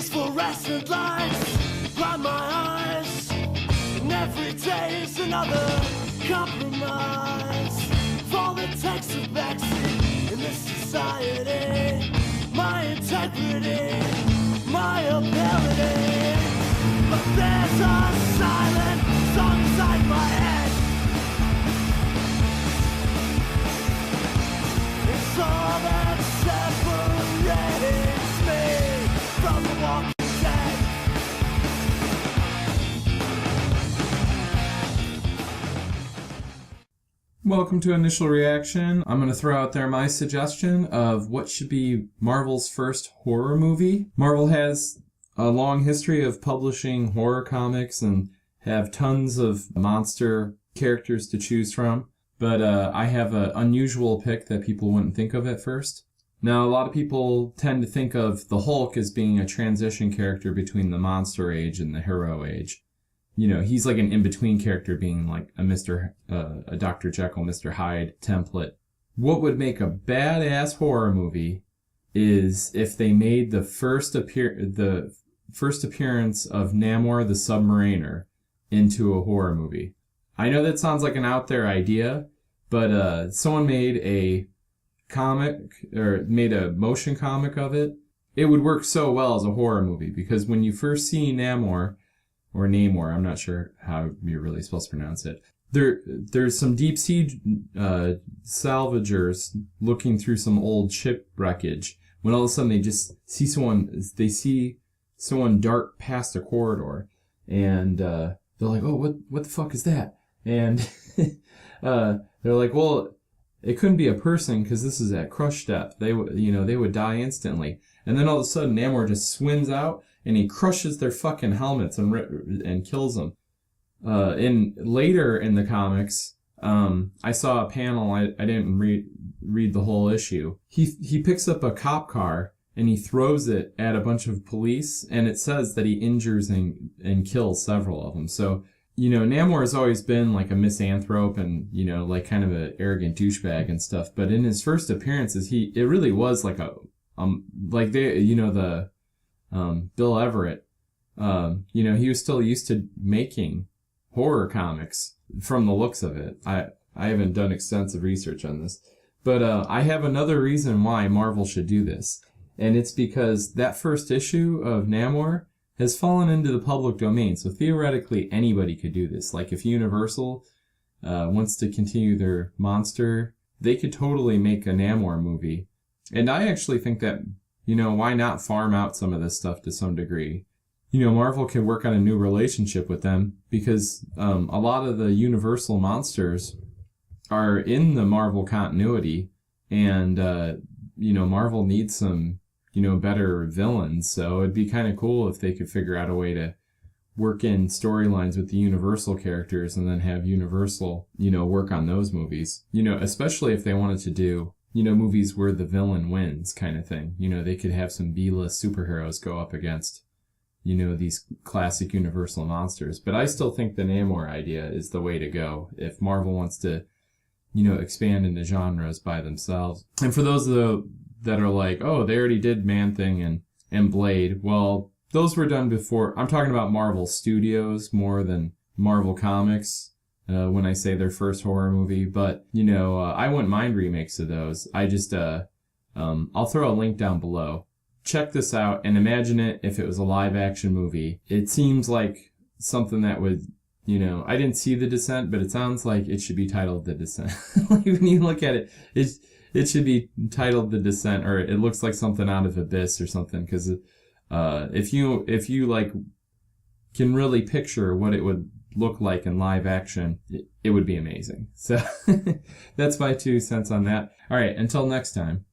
These fluorescent lights blind my eyes, and every day is another compromise. For the text of backseat in this society, my integrity, my ability. But there's a silent song inside my head. It's all that separates me from the walking dead. Welcome to Initial Reaction. I'm going to throw out there my suggestion of what should be Marvel's first horror movie. Marvel has a long history of publishing horror comics and have tons of monster characters to choose from. But I have an unusual pick that people wouldn't think of at first. Now, a lot of people tend to think of the Hulk as being a transition character between the monster age and the hero age. You know, he's like an in-between character, being like a Dr. Jekyll, Mr. Hyde template. What would make a badass horror movie is if they made the first appearance of Namor the Submariner into a horror movie. I know that sounds like an out there idea, but someone made a comic, or made a motion comic of it. It would work so well as a horror movie, because when you first see Namor, or Namor, I'm not sure how you're really supposed to pronounce it. There's some deep sea salvagers looking through some old ship wreckage, when all of a sudden they see someone dart past a corridor, and they're like, oh, what the fuck is that? And they're like, well, it couldn't be a person because this is at crush depth. They would die instantly. And then all of a sudden Namor just swims out and he crushes their fucking helmets and kills them. Later in the comics, I saw a panel. I didn't read the whole issue. He picks up a cop car and he throws it at a bunch of police, and it says that he injures and kills several of them. So, Namor has always been like a misanthrope and, like kind of an arrogant douchebag and stuff. But in his first appearances, it really was like Bill Everett, he was still used to making horror comics from the looks of it. I haven't done extensive research on this, but I have another reason why Marvel should do this. And it's because that first issue of Namor has fallen into the public domain. So theoretically, anybody could do this. Like if Universal wants to continue their monster, they could totally make a Namor movie. And I actually think that, why not farm out some of this stuff to some degree? Marvel could work on a new relationship with them, because a lot of the Universal monsters are in the Marvel continuity, and, Marvel needs some better villains. So it'd be kind of cool if they could figure out a way to work in storylines with the Universal characters and then have Universal, work on those movies. Especially if they wanted to do, movies where the villain wins kind of thing. They could have some B-list superheroes go up against, these classic Universal monsters. But I still think the Namor idea is the way to go if Marvel wants to, expand into genres by themselves. And for those that are like, oh, they already did Man-Thing and Blade. Well, those were done before. I'm talking about Marvel Studios more than Marvel Comics when I say their first horror movie. But, I wouldn't mind remakes of those. I just, I'll throw a link down below. Check this out and imagine it if it was a live action movie. It seems like something that would, I didn't see The Descent, but it sounds like it should be titled The Descent. Like when you look at it, it should be titled The Descent, or it looks like something out of Abyss or something, because if you like can really picture what it would look like in live action, it would be amazing. So that's my 2 cents on that. All right, until next time.